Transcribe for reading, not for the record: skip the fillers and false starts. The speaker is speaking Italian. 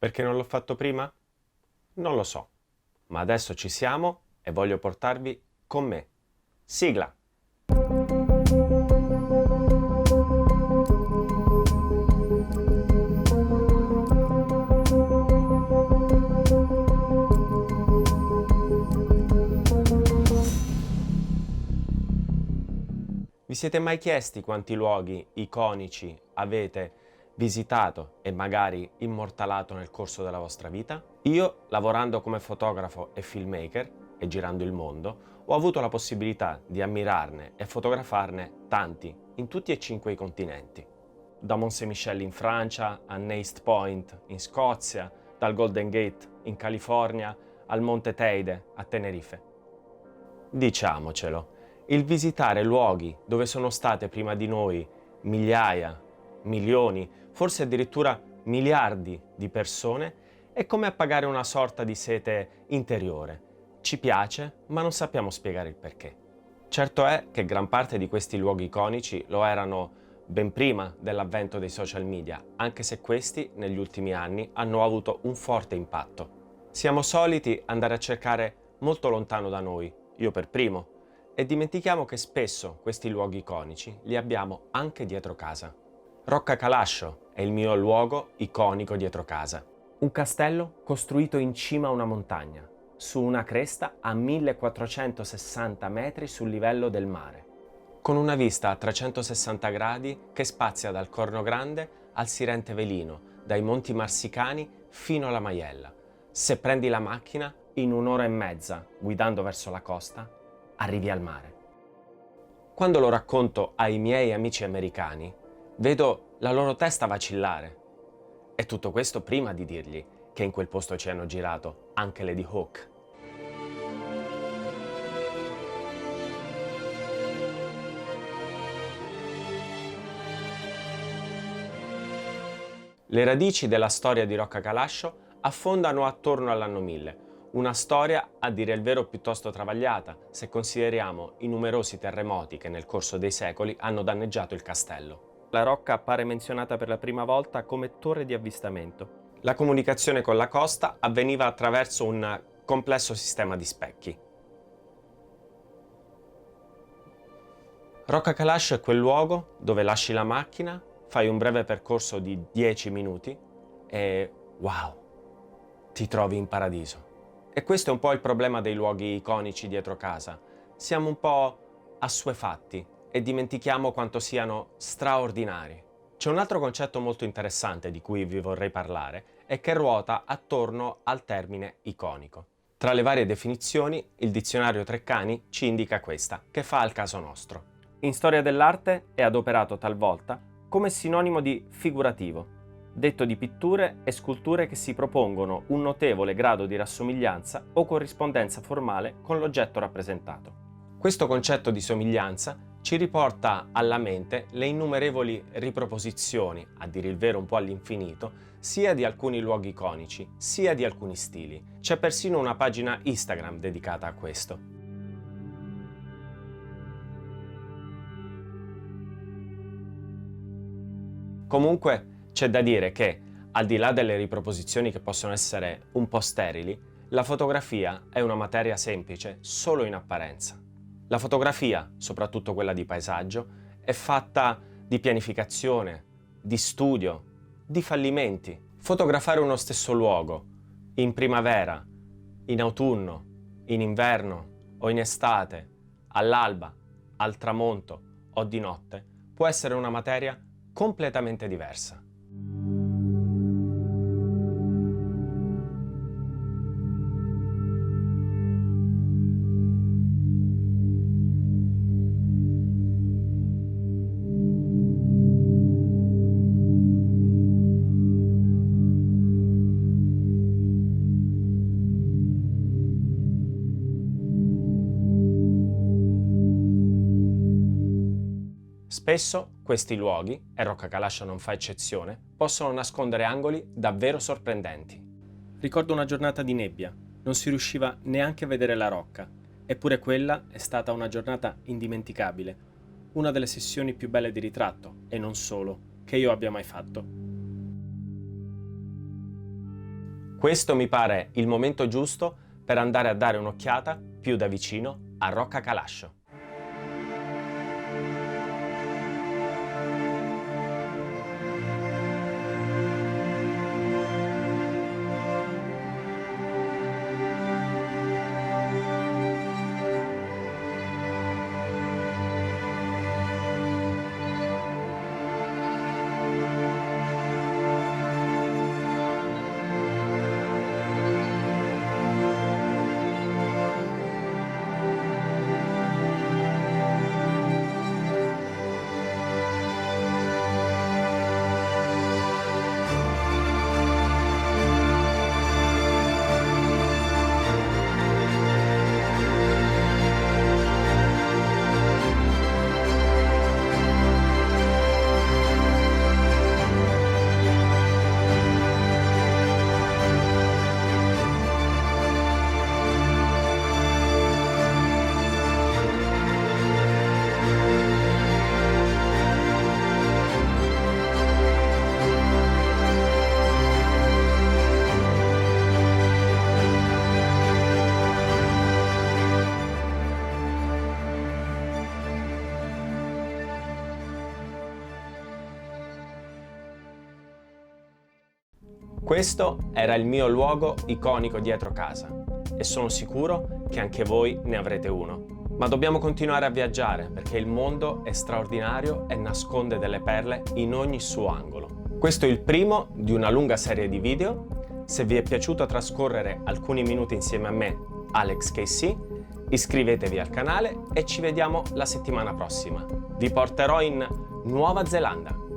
Perché non l'ho fatto prima? Non lo so, ma adesso ci siamo e voglio portarvi con me. Sigla! Vi siete mai chiesti quanti luoghi iconici avete visitato e magari immortalato nel corso della vostra vita? Io, lavorando come fotografo e filmmaker e girando il mondo, ho avuto la possibilità di ammirarne e fotografarne tanti in tutti e 5 i continenti. Da Mont Saint-Michel in Francia, a Nest Point in Scozia, dal Golden Gate in California al Monte Teide a Tenerife. Diciamocelo, il visitare luoghi dove sono state prima di noi migliaia, milioni, forse addirittura miliardi di persone è come appagare una sorta di sete interiore. Ci piace, ma non sappiamo spiegare il perché. Certo è che gran parte di questi luoghi iconici lo erano ben prima dell'avvento dei social media, anche se questi negli ultimi anni hanno avuto un forte impatto. Siamo soliti andare a cercare molto lontano da noi, io per primo, e dimentichiamo che spesso questi luoghi iconici li abbiamo anche dietro casa. Rocca Calascio è il mio luogo iconico dietro casa. Un castello costruito in cima a una montagna, su una cresta a 1460 metri sul livello del mare, con una vista a 360 gradi che spazia dal Corno Grande al Sirente Velino, dai Monti Marsicani fino alla Maiella. Se prendi la macchina, in un'ora e mezza, guidando verso la costa, arrivi al mare. Quando lo racconto ai miei amici americani, vedo la loro testa vacillare. E tutto questo prima di dirgli che in quel posto ci hanno girato anche Lady Hawk. Le radici della storia di Rocca Calascio affondano attorno all'anno 1000, una storia a dire il vero piuttosto travagliata se consideriamo i numerosi terremoti che nel corso dei secoli hanno danneggiato il castello. La rocca appare menzionata per la prima volta come torre di avvistamento. La comunicazione con la costa avveniva attraverso un complesso sistema di specchi. Rocca Calascio è quel luogo dove lasci la macchina, fai un breve percorso di 10 minuti e wow, ti trovi in paradiso. E questo è un po' il problema dei luoghi iconici dietro casa. Siamo un po' assuefatti e dimentichiamo quanto siano straordinari. C'è un altro concetto molto interessante di cui vi vorrei parlare e che ruota attorno al termine iconico. Tra le varie definizioni, il dizionario Treccani ci indica questa, che fa al caso nostro. In storia dell'arte è adoperato talvolta come sinonimo di figurativo, detto di pitture e sculture che si propongono un notevole grado di rassomiglianza o corrispondenza formale con l'oggetto rappresentato. Questo concetto di somiglianza ci riporta alla mente le innumerevoli riproposizioni, a dire il vero un po' all'infinito, sia di alcuni luoghi iconici, sia di alcuni stili. C'è persino una pagina Instagram dedicata a questo. Comunque c'è da dire che, al di là delle riproposizioni che possono essere un po' sterili, la fotografia è una materia semplice solo in apparenza. La fotografia, soprattutto quella di paesaggio, è fatta di pianificazione, di studio, di fallimenti. Fotografare uno stesso luogo, in primavera, in autunno, in inverno o in estate, all'alba, al tramonto o di notte, può essere una materia completamente diversa. Spesso questi luoghi, e Rocca Calascio non fa eccezione, possono nascondere angoli davvero sorprendenti. Ricordo una giornata di nebbia, non si riusciva neanche a vedere la rocca, eppure quella è stata una giornata indimenticabile, una delle sessioni più belle di ritratto, e non solo, che io abbia mai fatto. Questo mi pare il momento giusto per andare a dare un'occhiata più da vicino a Rocca Calascio. Questo era il mio luogo iconico dietro casa e sono sicuro che anche voi ne avrete uno. Ma dobbiamo continuare a viaggiare perché il mondo è straordinario e nasconde delle perle in ogni suo angolo. Questo è il primo di una lunga serie di video. Se vi è piaciuto trascorrere alcuni minuti insieme a me, Alex KC, iscrivetevi al canale e ci vediamo la settimana prossima. Vi porterò in Nuova Zelanda.